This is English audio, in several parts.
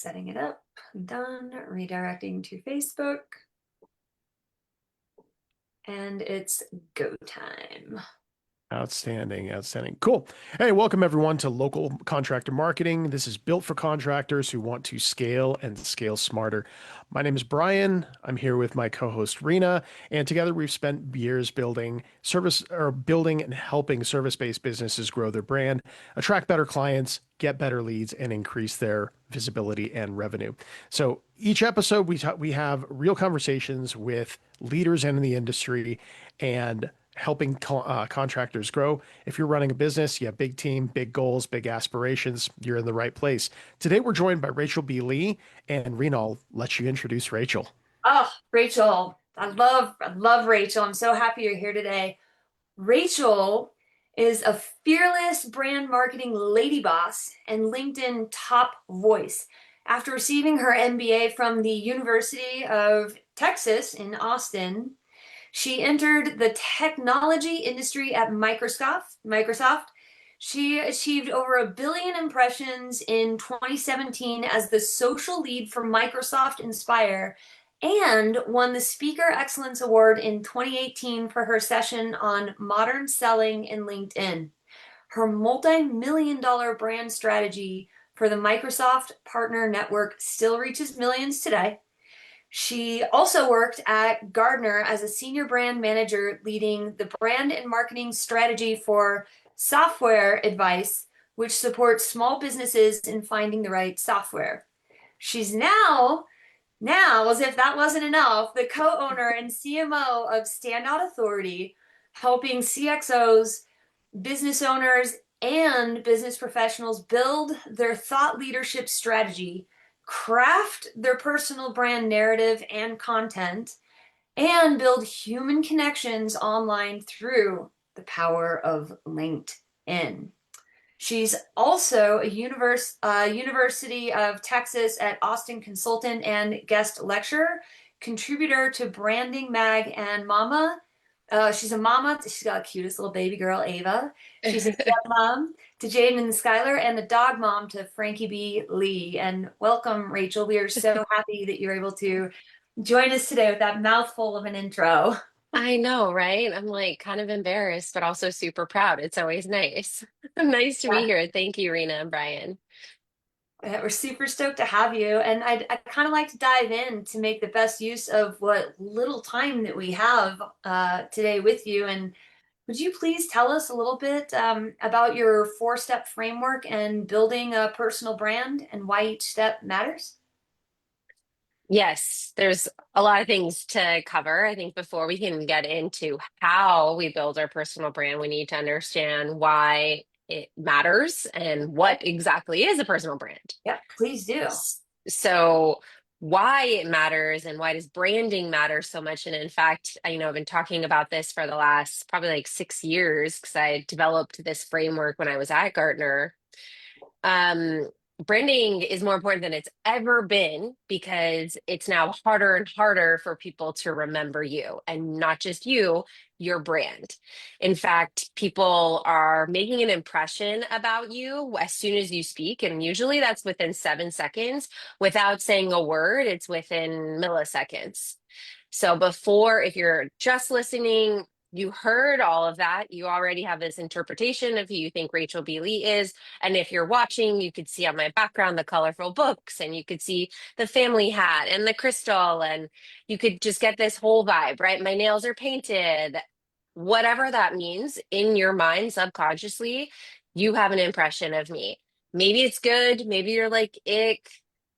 Setting it up. Done. Redirecting to Facebook. And it's go time. Outstanding, outstanding. Cool. Hey, welcome everyone to Local Contractor Marketing. This is built for contractors who want to scale and scale smarter. My name is Brian. I'm here with my co-host Rena, and together we've spent years building and helping service-based businesses grow their brand, attract better clients, get better leads, and increase their visibility and revenue. So each episode we have real conversations with leaders in the industry and helping contractors grow. If you're running a business, you have big team, big goals, big aspirations, you're in the right place. Today, we're joined by Rachel B. Lee, and Rena, I'll let you introduce Rachel. Oh, Rachel. I love Rachel. I'm so happy you're here today. Rachel is a fearless brand marketing lady boss and LinkedIn top voice. After receiving her MBA from the University of Texas in Austin, she entered the technology industry at Microsoft. She achieved over 1 billion impressions in 2017 as the social lead for Microsoft Inspire and won the Speaker Excellence Award in 2018 for her session on modern selling in LinkedIn. Her multi-million dollar brand strategy for the Microsoft Partner Network still reaches millions today. She also worked at Gartner as a senior brand manager, leading the brand and marketing strategy for Software Advice, which supports small businesses in finding the right software. She's now, as if that wasn't enough, the co-owner and CMO of Standout Authority, helping CXOs, business owners, and business professionals build their thought leadership strategy, craft their personal brand narrative and content, and build human connections online through the power of LinkedIn. She's also a University of Texas at Austin consultant and guest lecturer, contributor to Branding Mag and Mama. She's a mama. She's got a cutest little baby girl, Ava. She's a stepmom to Jaden and Skylar, and the dog mom to Frankie B. Lee. And welcome, Rachel. We are so happy that you're able to join us today with that mouthful of an intro. I know, right? I'm like kind of embarrassed, but also super proud. It's always nice. Nice to be here. Thank you, Rena and Brian. We're super stoked to have you. And I'd kind of like to dive in to make the best use of what little time that we have today with you. And would you please tell us a little bit about your 4-step framework and building a personal brand and why each step matters? Yes, there's a lot of things to cover. I think before we can get into how we build our personal brand, we need to understand why it matters and what exactly is a personal brand. Yeah, please do. So, why it matters and why does branding matter so much? And in fact, I've been talking about this for the last probably like 6 years because I developed this framework when I was at Gartner. um, Branding is more important than it's ever been because it's now harder and harder for people to remember you and not just you, your brand. In fact, people are making an impression about you as soon as you speak, and usually that's within 7 seconds. Without saying a word, it's within milliseconds. So before, if you're just listening, you heard all of that. You already have this interpretation of who you think Rachel B. Lee is. And if you're watching, you could see on my background the colorful books, and you could see the family hat and the crystal, and you could just get this whole vibe, right? My nails are painted. Whatever that means in your mind subconsciously, you have an impression of me. Maybe it's good. Maybe you're like, ick.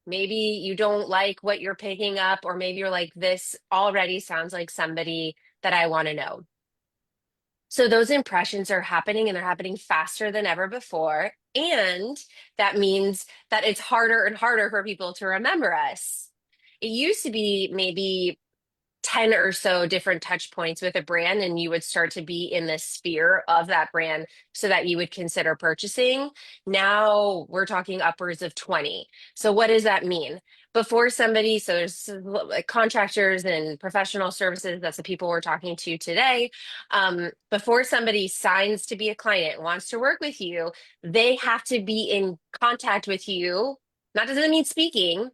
Maybe you don't like what you're picking up, or maybe you're like, this already sounds like somebody that I want to know. So those impressions are happening, and they're happening faster than ever before. And that means that it's harder and harder for people to remember us. It used to be maybe 10 or so different touch points with a brand, and you would start to be in the sphere of that brand so that you would consider purchasing. Now we're talking upwards of 20. So what does that mean? Before somebody, so there's like contractors and professional services, that's the people we're talking to today. Before somebody signs to be a client, wants to work with you, they have to be in contact with you That doesn't mean speaking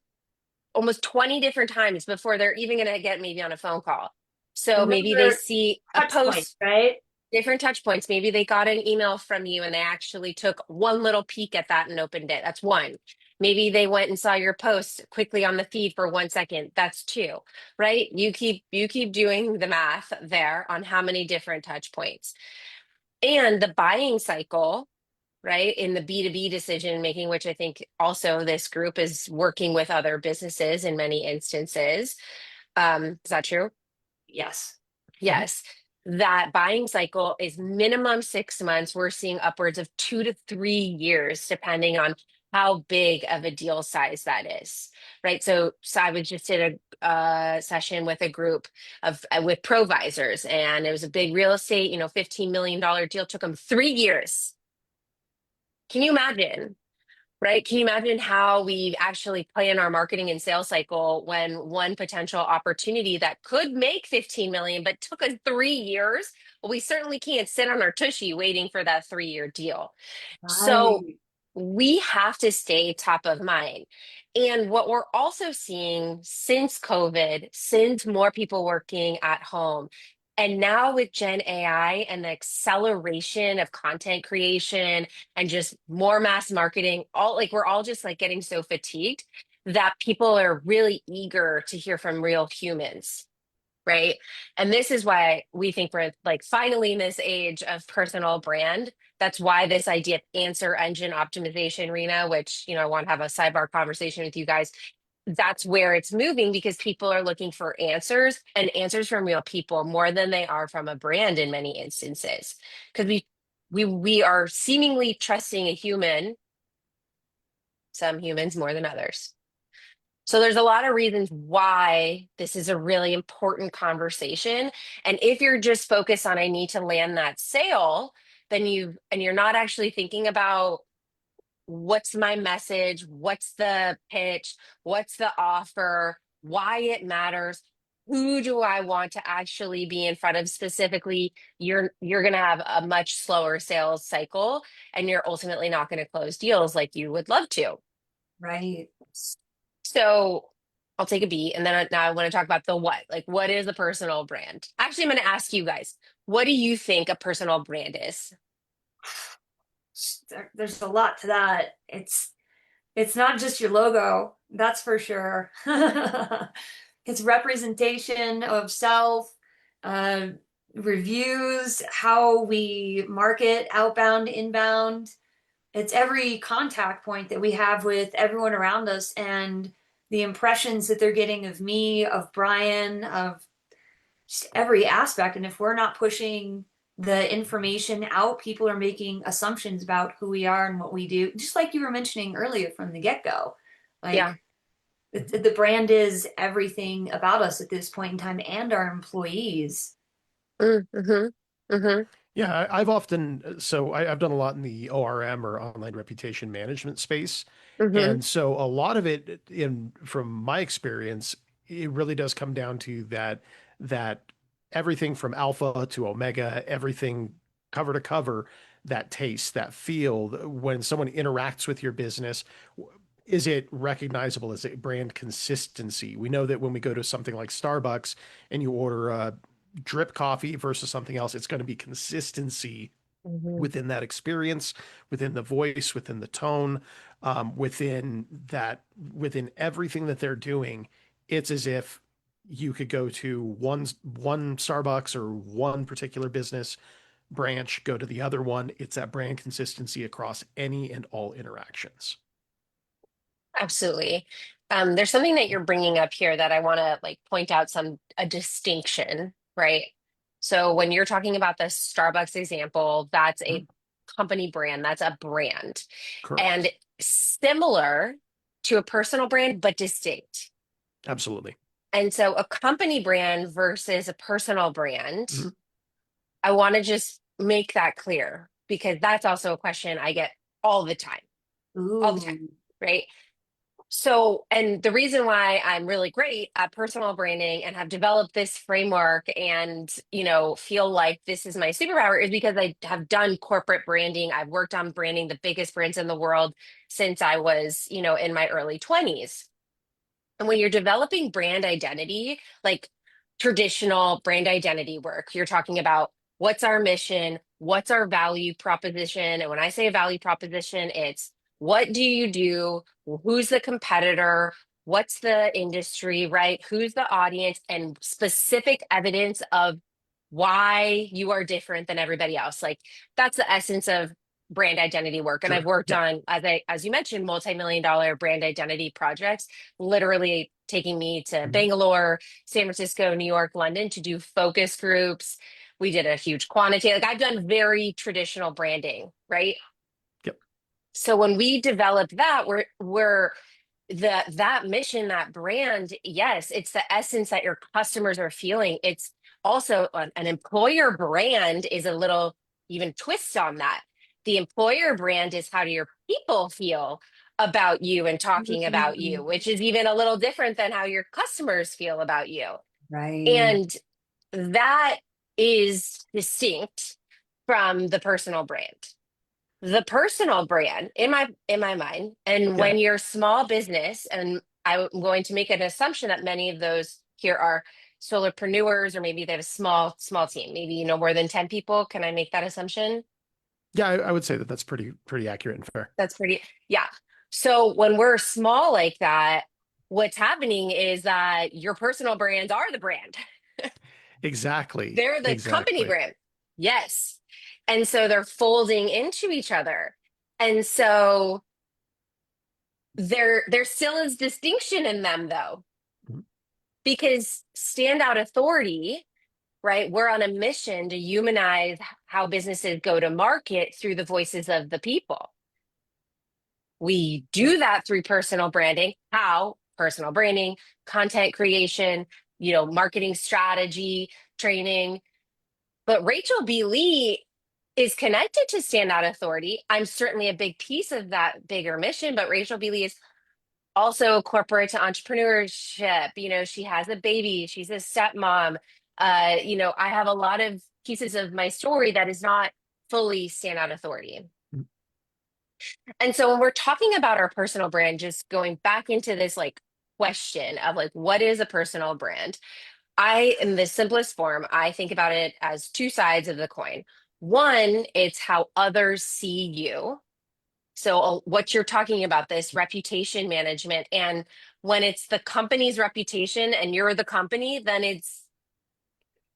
almost 20 different times before they're even going to get maybe on a phone call. So And those maybe they are see a touch points, post, right? different touch points. Maybe they got an email from you and they actually took one little peek at that and opened it. That's one. Maybe they went and saw your post quickly on the feed for 1 second. That's two, right? You keep doing the math there on how many different touch points. And the buying cycle, right, in the B2B decision making, which I think also this group is working with other businesses in many instances. Is that true? Yes. Mhm. Yes. That buying cycle is minimum 6 months. We're seeing upwards of 2 to 3 years, depending on how big of a deal size that is, right? So I was just did a session with a group of with provisors, and it was a big real estate, $15 million deal. Took them 3 years. Can you imagine? Right? Can you imagine how we actually plan our marketing and sales cycle when one potential opportunity that could make 15 million but took us 3 years? Well, we certainly can't sit on our tushy waiting for that 3-year deal. So Right. we have to stay top of mind. And what we're also seeing since COVID, since more people working at home, and now with Gen AI and the acceleration of content creation and just more mass marketing, all like we're all just like getting so fatigued that people are really eager to hear from real humans, right? And this is why we think we're like finally in this age of personal brand. That's why this idea of answer engine optimization, Rena, which, I want to have a sidebar conversation with you guys. That's where it's moving because people are looking for answers and answers from real people more than they are from a brand in many instances. Because we are seemingly trusting a human, some humans more than others. So there's a lot of reasons why this is a really important conversation. And if you're just focused on I need to land that sale, then you're not actually thinking about what's my message, what's the pitch, what's the offer, why it matters, who do I want to actually be in front of specifically, you're going to have a much slower sales cycle and you're ultimately not going to close deals like you would love to. Right. So I'll take a beat and then now I want to talk about the what. Like, what is a personal brand? Actually, I'm going to ask you guys, what do you think a personal brand is? There's a lot to that. It's not just your logo, that's for sure. It's representation of self, uh, reviews, how we market outbound, inbound. It's every contact point that we have with everyone around us and the impressions that they're getting of me, of Brian, of just every aspect. And if we're not pushing the information out, people are making assumptions about who we are and what we do, just like you were mentioning earlier from the get-go. Yeah. Like the brand is everything about us at this point in time and our employees. Mm-hmm. Mm-hmm. Yeah, I've often, I've done a lot in the ORM or online reputation management space. Mm-hmm. And so a lot of it from my experience, it really does come down to that everything from alpha to omega, everything cover to cover, that taste, that feel, when someone interacts with your business, is it recognizable? Is it brand consistency? We know that when we go to something like Starbucks and you order a drip coffee versus something else, it's going to be consistency Mm-hmm. within that experience, within the voice, within the tone, within everything that they're doing. It's as if you could go to one Starbucks or one particular business branch, go to the other one. It's that brand consistency across any and all interactions. Absolutely. There's something that you're bringing up here that I want to like point out a distinction, right? So when you're talking about the Starbucks example, that's a Mhm. company brand, that's a brand, and Correct. similar to a personal brand, but distinct. Absolutely. And so a company brand versus a personal brand, Mhm. I want to just make that clear because that's also a question I get all the time, all the time, Ooh, right? So, and the reason why I'm really great at personal branding and have developed this framework and, feel like this is my superpower is because I have done corporate branding. I've worked on branding the biggest brands in the world since I was, in my early 20s. And when you're developing brand identity, like traditional brand identity work, you're talking about what's our mission, what's our value proposition. And when I say a value proposition, it's what do you do? Who's the competitor? What's the industry, right? Who's the audience? And specific evidence of why you are different than everybody else. Like that's the essence of brand identity work. And I've Sure. worked Yeah. on, as you mentioned, multi-million dollar brand identity projects, literally taking me to Mhm. Bangalore, San Francisco, New York, London to do focus groups. We did a huge quantitative, like I've done very traditional branding, right? Yep. So when we developed that, we're that mission, that brand, yes, it's the essence that your customers are feeling. It's also an employer brand is a little even twist on that. The employer brand is how do your people feel about you and talking about you, Mm, which is even a little different than how your customers feel about you. right. And that is distinct from the personal brand. The personal brand in my mind, and Yeah. when you're small business, and I'm going to make an assumption that many of those here are solopreneurs, or maybe they have a small team, maybe more than 10 people. Can I make that assumption? Yeah. I would say that that's pretty accurate and fair. That's pretty, yeah. So when we're small like that, what's happening is that your personal brands are the brand. Exactly. They're the company Exactly. brand. Yes. And so they're folding into each other. And so there still is distinction in them though, Mhm. because standout authority, right? We're on a mission to humanize how businesses go to market through the voices of the people. We do that through personal branding. How? Personal branding, content creation, marketing strategy, training. But Rachel B. Lee is connected to Standout Authority. I'm certainly a big piece of that bigger mission, but Rachel B. Lee is also corporate to entrepreneurship. She has a baby, she's a stepmom. I have a lot of pieces of my story that is not fully Standout Authority. Mhm. And so when we're talking about our personal brand, just going back into this like question of like, what is a personal brand? In the simplest form, I think about it as two sides of the coin. One, it's how others see you. So, what you're talking about, this reputation management. And when it's the company's reputation and you're the company, then it's,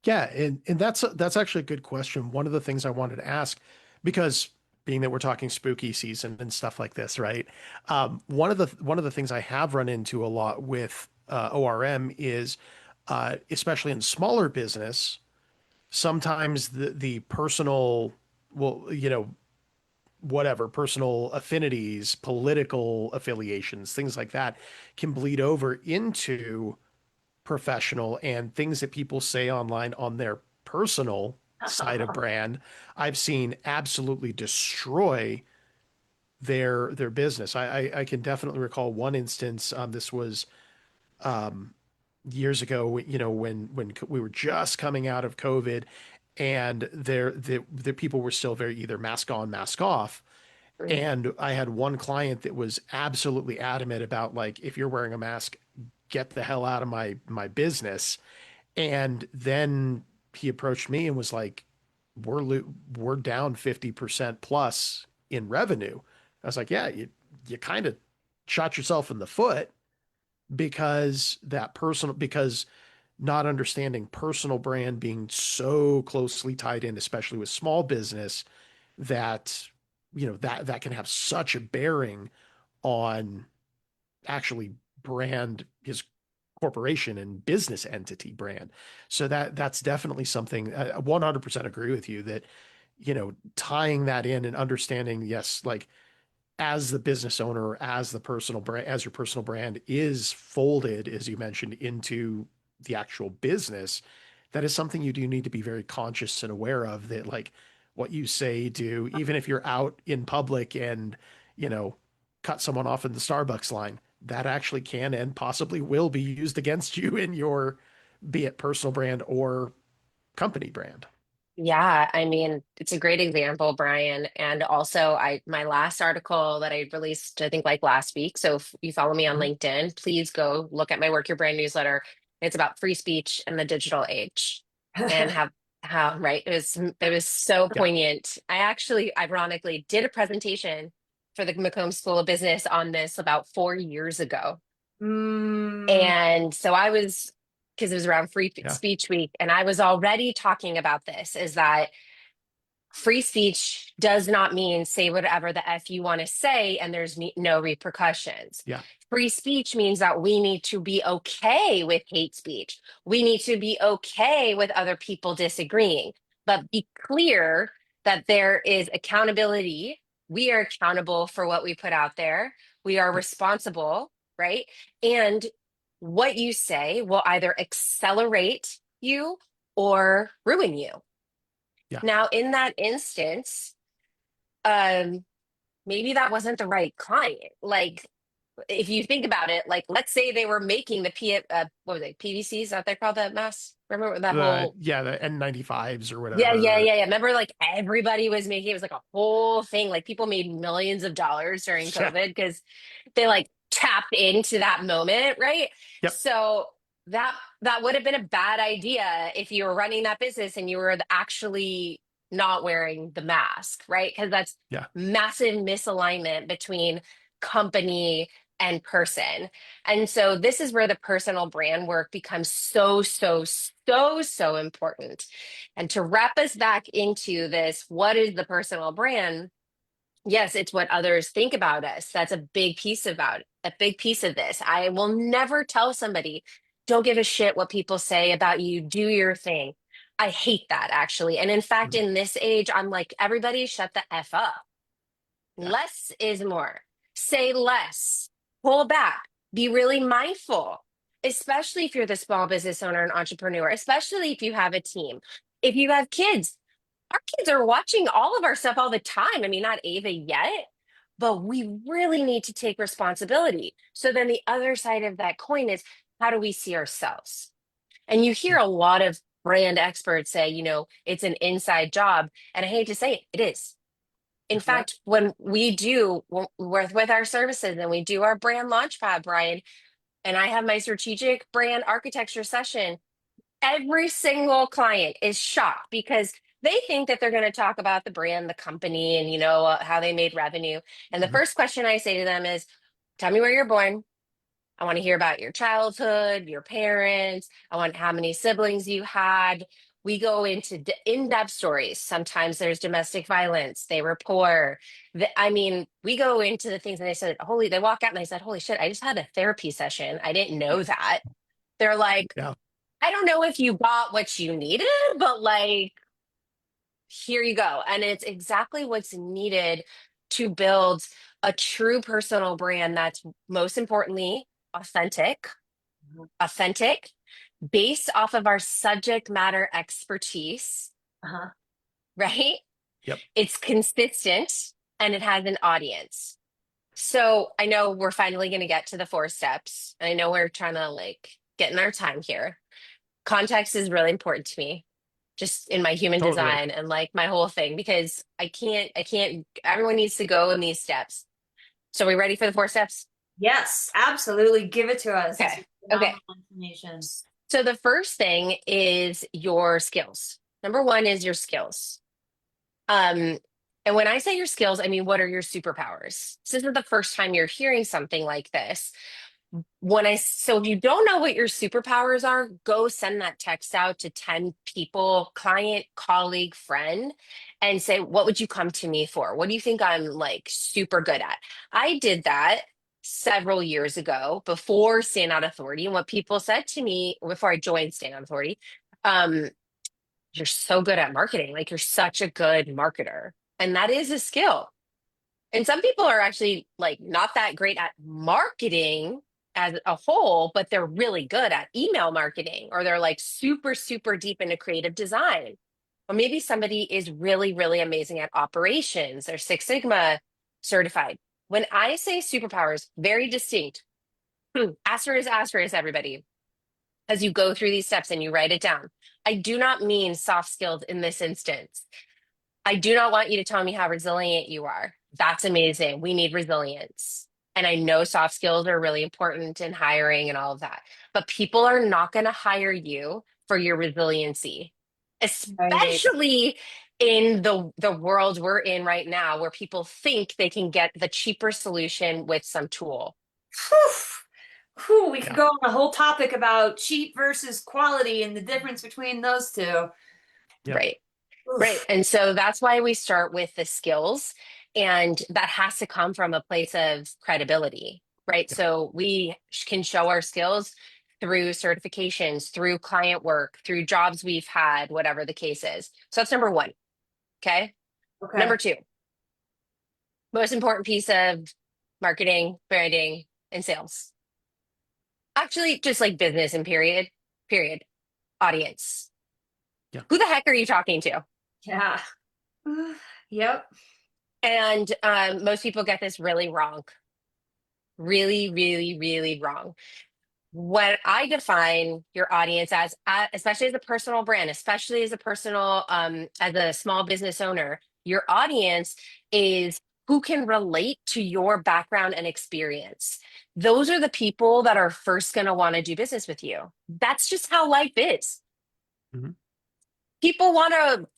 Yeah, and that's actually a good question. One of the things I wanted to ask, because being that we're talking spooky season and stuff like this, right? One of the things I have run into a lot with ORM is, especially in smaller business, sometimes the personal, well, whatever personal affinities, political affiliations, things like that, can bleed over into professional, and things that people say online on their personal side of brand, I've seen absolutely destroy their business. I can definitely recall one instance. This was years ago, when we were just coming out of COVID, and the people were still very either mask on, mask off. And I had one client that was absolutely adamant about, like, if you're wearing a mask, get the hell out of my business. And then he approached me and was like, we're down 50% plus in revenue. I was like, yeah, you kind of shot yourself in the foot, because not understanding personal brand being so closely tied in, especially with small business, that that can have such a bearing on actually brand, his corporation and business entity brand. So that's definitely something. I 100% agree with you that, tying that in and understanding, yes, like, as the business owner, as the personal brand, as your personal brand is folded, as you mentioned, into the actual business, that is something you do need to be very conscious and aware of, that, like, what you say, do, even if you're out in public and, you know, cut someone off in the Starbucks line, that actually can and possibly will be used against you in your, be it personal brand or company brand. Yeah, I mean, it's a great example, Brian. And also, my last article that I released, I think like last week. So if you follow me on Mhm. LinkedIn, please go look at my Work Your Brand newsletter. It's about free speech in the digital age and how right it was so Yeah. poignant. I actually, ironically, did a presentation for the Macomb School of Business on this about 4 years ago. Mm, And so I was, because it was around Free Yeah. Speech Week, and I was already talking about this, is that free speech does not mean say whatever the F you want to say and there's no repercussions. Yeah. Free speech means that we need to be okay with hate speech. We need to be okay with other people disagreeing, but be clear that there is accountability. We are accountable for what we put out there. We are Yes. responsible, right? And what you say will either accelerate you or ruin you. Yeah. Now, in that instance, um, maybe that wasn't the right client. Like, if you think about it, like, let's say they were making the what was it, PVCs? Is that they called that mask? Remember that The, whole? yeah, the N95s or Yeah, yeah, whatever. yeah, yeah. Remember, like everybody was making it was like a whole thing. Like people made millions of dollars during Yeah. COVID because they like tapped into that moment, right? Yep. So that would have been a bad idea if you were running that business and you were actually not wearing the mask, right? Because that's Yeah. massive misalignment between company and person. And so this is where the personal brand work becomes so, so, so, so important. And to wrap us back into this, what is the personal brand? Yes, it's what others think about us. That's a big piece of this. I will never tell somebody, don't give a shit what people say about you, do your thing. I hate that actually. And in fact, Mhm. in this age, I'm like, everybody shut the F up. Yeah. Less is more. Say less. Pull back. Be really mindful, especially if you're the small business owner and entrepreneur, especially if you have a team. If you have kids, our kids are watching all of our stuff all the time. I mean, not Ava yet, but we really need to take responsibility. So then the other side of that coin is how do we see ourselves? And you hear Yeah. a lot of brand experts say, it's an inside job. And I hate to say it, it is. In Yeah. fact, when we do work with our services and we do our brand launchpad, Brian, and I have my strategic brand architecture session, every single client is shocked because they think that they're going to talk about the brand, the company, and how they made revenue. And the Mhm. first question I say to them is, "Tell me where you're born. I want to hear about your childhood, your parents. I want how many siblings you had." We go into in-depth stories. Sometimes there's domestic violence. They were poor. I mean, we go into the things and they walk out and they said, holy shit, I just had a therapy session. I didn't know that. They're like, Yeah. I don't know if you got what you needed, but like, here you go. And it's exactly what's needed to build a true personal brand that's most importantly authentic, authentic, based off of our subject matter expertise, uh-huh. right? Yep. It's consistent and it has an audience. So I know we're finally going to get to the 4 steps. I know we're trying to like get in our time here. Context is really important to me, just in my human Totally. design and like my whole thing, because I can't, everyone needs to go in these steps. So are we ready for the 4 steps? Yes, absolutely. Give it to us. This Okay. is Okay. phenomenal information. So the first thing is your skills. Number one is your skills. Um, and when I say your skills, I mean, what are your superpowers? This isn't the first time you're hearing something like this. So if you don't know what your superpowers are, go send that text out to 10 people, client, colleague, friend, and say, what would you come to me for? What do you think I'm like super good at? I did that several years ago before Standout Authority. And what people said to me before I joined Standout Authority, um, you're so good at marketing. Like you're such a good marketer. And that is a skill. And some people are actually like not that great at marketing as a whole, but they're really good at email marketing or they're like super, super deep into creative design. Or maybe somebody is really, really amazing at operations. They're Six Sigma certified. When I say superpowers, very distinct. Asterisk, everybody, as you go through these steps and you write it down. I do not mean soft skills in this instance. I do not want you to tell me how resilient you are. That's amazing. We need resilience. And I know soft skills are really important in hiring and all of that. But people are not going to hire you for your resiliency, Right. especially in the world we're in right now, where people think they can get the cheaper solution with some tool. Whew. Whew, we could Yeah. go on a whole topic about cheap versus quality and the difference between those two. Yep. Right. Right. Oof. And so that's why we start with the skills. And that has to come from a place of credibility, right? Yep. So we can show our skills through certifications, through client work, through jobs we've had, whatever the case is. So that's number one. Okay. Okay. Number two, most important piece of marketing, branding, and sales. Actually, just like business and period, audience. Yeah. Who the heck are you talking to? Yeah. Yep. And most people get this really wrong. Really, really, really wrong. When I define your audience as, especially as a personal brand, especially as a personal, as a small business owner, your audience is who can relate to your background and experience. Those are the people that are first going to want to do business with you. That's just how life is. Mhm. People want to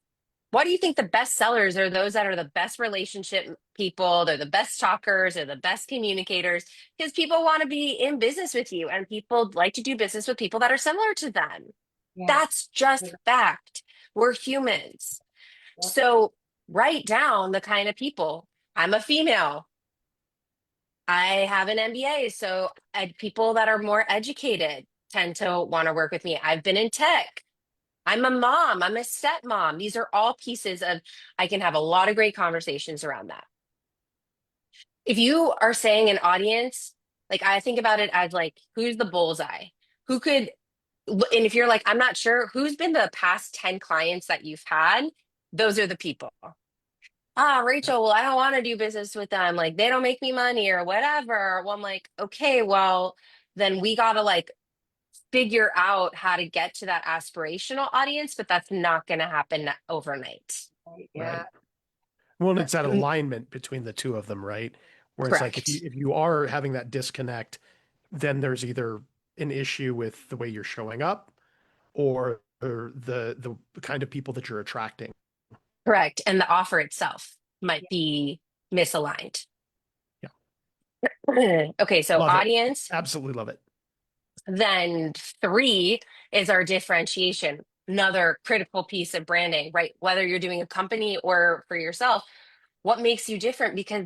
Why do you think the best sellers are those that are the best relationship people? They're the best talkers, they're the best communicators because people want to be in business with you and people like to do business with people that are similar to them. Yeah. That's just fact. We're humans. Yep. So write down the kind of people. I'm a female. I have an MBA. So people that are more educated tend to want to work with me. I've been in tech. I'm a mom, I'm a stepmom. These are all pieces of, I can have a lot of great conversations around that. If you are saying an audience, like I think about it as like, who's the bullseye? Who could, and if you're like, I'm not sure, who's been the past 10 clients that you've had? Those are the people. Ah, Rachel, well, I don't want to do business with them. Like they don't make me money or whatever. Well, I'm like, okay, well, then we got to like figure out how to get to that aspirational audience, but that's not going to happen overnight. Right. Right. Yeah. Well, and it's that alignment between the two of them, right? Where it's like Correct. if you are having that disconnect, then there's either an issue with the way you're showing up or the kind of people that you're attracting. Correct. And the offer itself might be misaligned. Yeah. Okay, so Love it. audience, Absolutely love it. then three is our differentiation, another critical piece of branding, right? Whether you're doing a company or for yourself, what makes you different? Because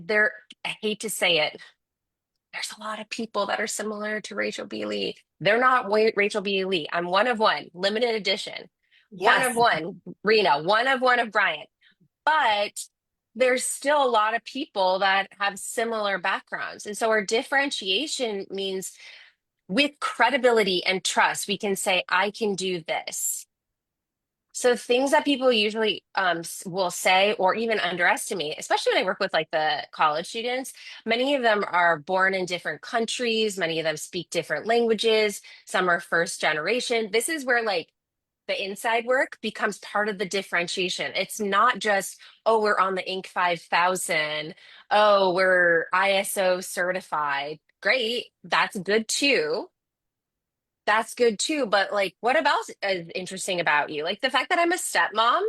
I hate to say it, there's a lot of people that are similar to Rachel B. Lee. They're not Rachel B. Lee. I'm one of one, limited edition. One of Yes. one, Rena, one of Brian. But there's still a lot of people that have similar backgrounds. And so our differentiation means with credibility and trust, we can say, I can do this. So things that people usually will say or even underestimate, especially when I work with like the college students, many of them are born in different countries. Many of them speak different languages. Some are first generation. This is where like the inside work becomes part of the differentiation. It's not just, oh, we're on the Inc. 5000. Oh, we're ISO certified. Great. That's good too. That's good too. But like, what about is interesting about you? Like the fact that I'm a stepmom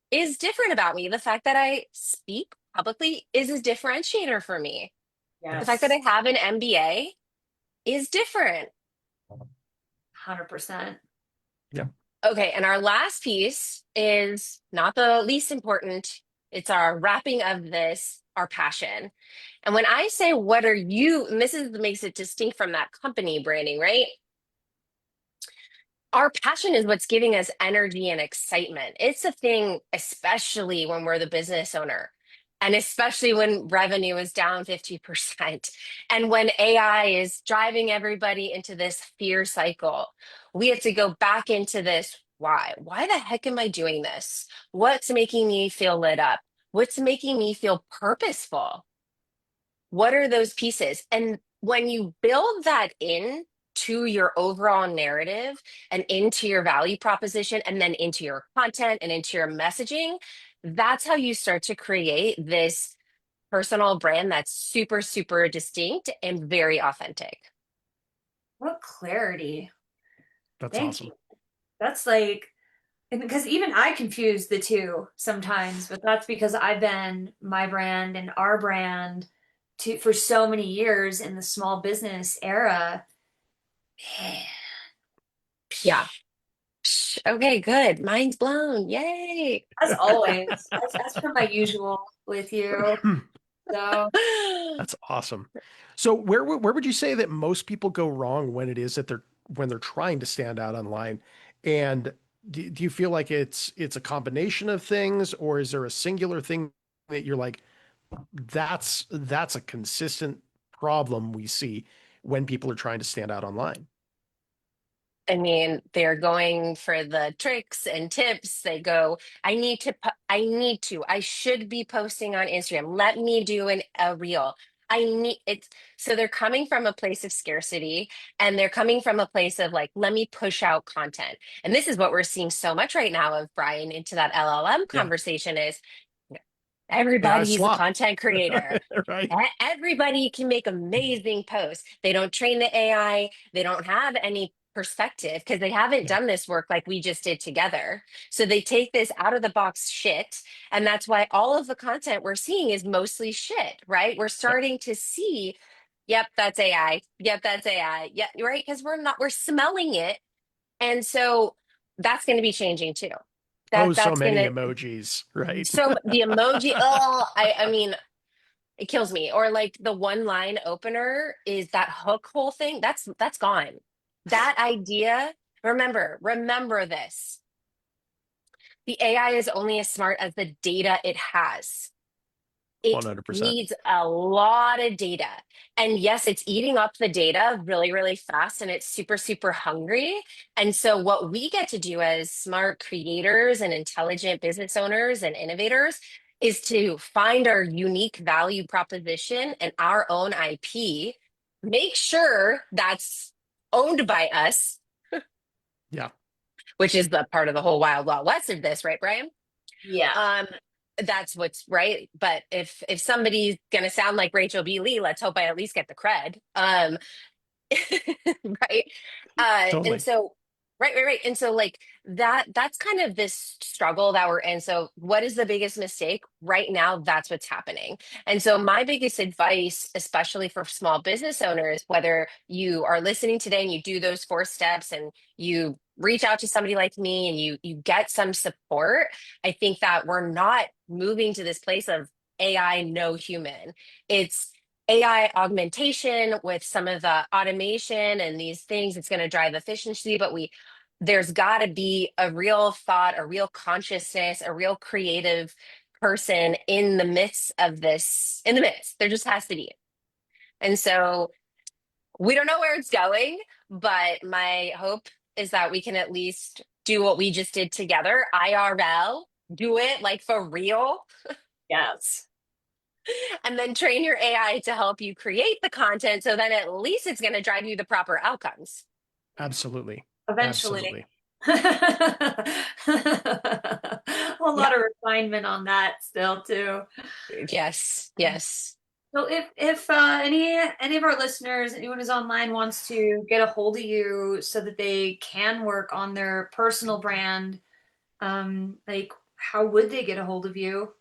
is different about me. The fact that I speak publicly is a differentiator for me. The fact that Yes. I have an MBA is different. 100%. Yeah. Okay, and our last piece is not the least important. It's our wrapping of this, our passion. And when I say, what are you, and this is makes it distinct from that company branding, right? Our passion is what's giving us energy and excitement. It's a thing, especially when we're the business owner. And especially when revenue is down 50%. And when AI is driving everybody into this fear cycle, we have to go back into this why? Why the heck am I doing this? What's making me feel lit up? What's making me feel purposeful? What are those pieces? And when you build that in to your overall narrative and into your value proposition and then into your content and into your messaging, that's how you start to create this personal brand that's super, super distinct and very authentic. What clarity. That's Thank awesome. you. That's like, and because even I confuse the two sometimes, but that's because I've been my brand and our brand for so many years in the small business era. Man. Yeah. Okay, good. Mind's blown. Yay. As always, as for my usual with you. So That's awesome. So where would you say that most people go wrong when it is that they're trying to stand out online? And do you feel like it's a combination of things, or is there a singular thing that you're like, that's a consistent problem we see when people are trying to stand out online? I mean, they're going for the tricks and tips. They go, I should be posting on Instagram. Let me do a reel. I need it. So they're coming from a place of scarcity and they're coming from a place of like, let me push out content. And this is what we're seeing so much right now of Brian into that LLM Yeah. conversation is AI everybody's a slop. content creator. Right. Everybody can make amazing posts. They don't train the AI. They don't have any perspective because they haven't Yeah. done this work like we just did together. So they take this out of the box shit. And that's why all of the content we're seeing is mostly shit, right? We're Yep. starting to see, yep, that's AI. Yep, that's AI. Yeah, right. Because we're smelling it. And so that's going to be changing too. Oh, so That's going many to, emojis, right? so the emoji, oh, I mean, it kills me. Or like the one line opener is that hook whole thing. That's gone. That idea, remember this. The AI is only as smart as the data it has. It 100%. needs a lot of data. And yes, it's eating up the data really, really fast and it's super, super hungry. And so, what we get to do as smart creators and intelligent business owners and innovators is to find our unique value proposition and our own IP, make sure that's owned by us, Yeah. which is the part of the whole wild wild west of this, right, Brian? yeah. Um, that's what's right. But if somebody's gonna sound like Rachel B. Lee, let's hope I at least get the cred. Right. And Totally. so right. And so like that's kind of this struggle that we're in. So what is the biggest mistake right now? That's what's happening. And so my biggest advice, especially for small business owners, whether you are listening today and you do those 4 steps and you reach out to somebody like me and you get some support, I think that we're not moving to this place of AI no human. It's AI augmentation with some of the automation and these things. It's going to drive efficiency, but there's got to be a real thought, a real consciousness, a real creative person in the midst of this. In the midst, there just has to be. And so we don't know where it's going, but my hope is that we can at least do what we just did together, IRL, do it like for real, Yes. and then train your AI to help you create the content so then at least it's going to drive you the proper outcomes. Absolutely. Eventually. Absolutely. A Yeah. lot of refinement on that still too. Yes. Yes. So if any of our listeners, anyone who's online wants to get a hold of you so that they can work on their personal brand, like how would they get a hold of you?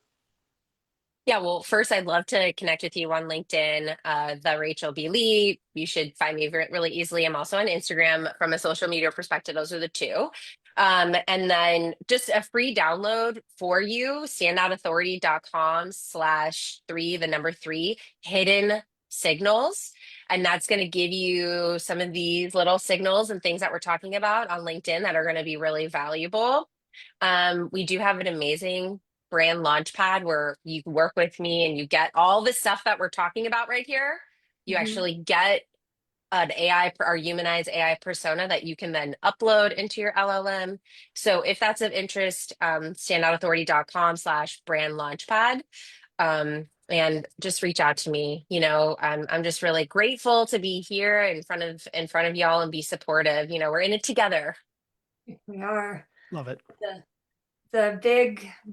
Yeah, well, first, I'd love to connect with you on LinkedIn, the Rachel B. Lee. You should find me really easily. I'm also on Instagram from a social media perspective. Those are the two. And then just a free download for you, standoutauthority.com/3, the number 3, hidden signals. And that's going to give you some of these little signals and things that we're talking about on LinkedIn that are going to be really valuable. We do have an amazing brand launchpad where you can work with me and you get all the stuff that we're talking about right here. You Mhm. actually get an AI or humanized AI persona that you can then upload into your LLM. So if that's of interest, standoutauthority.com/brand launchpad. and just reach out to me. I'm just really grateful to be here in front of y'all and be supportive. We're in it together. We are. Love it. The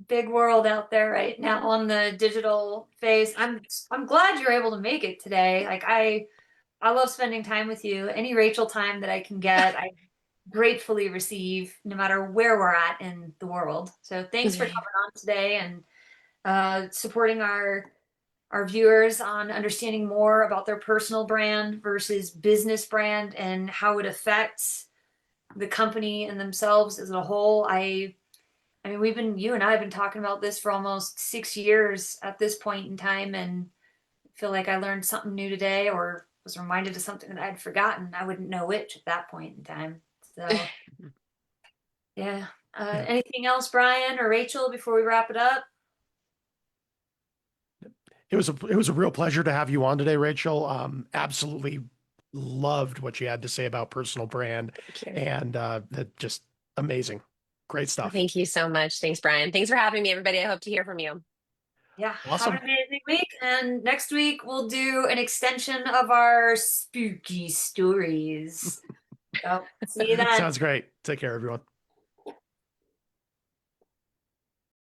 big world out there right now on the digital phase. I'm glad you're able to make it today. Like I love spending time with you. Any Rachel time that I can get, I gratefully receive no matter where we're at in the world. So thanks for coming on today and supporting our viewers on understanding more about their personal brand versus business brand and how it affects the company and themselves as a whole. I mean, you and I have been talking about this for almost 6 years at this point in time, and I feel like I learned something new today or was reminded of something that I'd forgotten. I wouldn't know which at that point in time. So, yeah. Yeah. Anything else, Brian or Rachel, before we wrap it up? It was a real pleasure to have you on today, Rachel. Absolutely loved what you had to say about personal brand, Thank you. and that just amazing, great stuff. Thank you so much. Thanks, Brian. Thanks for having me, everybody. I hope to hear from you. Yeah, have Awesome. an amazing week. And next week we'll do an extension of our spooky stories. So see you then. Sounds great. Take care, everyone.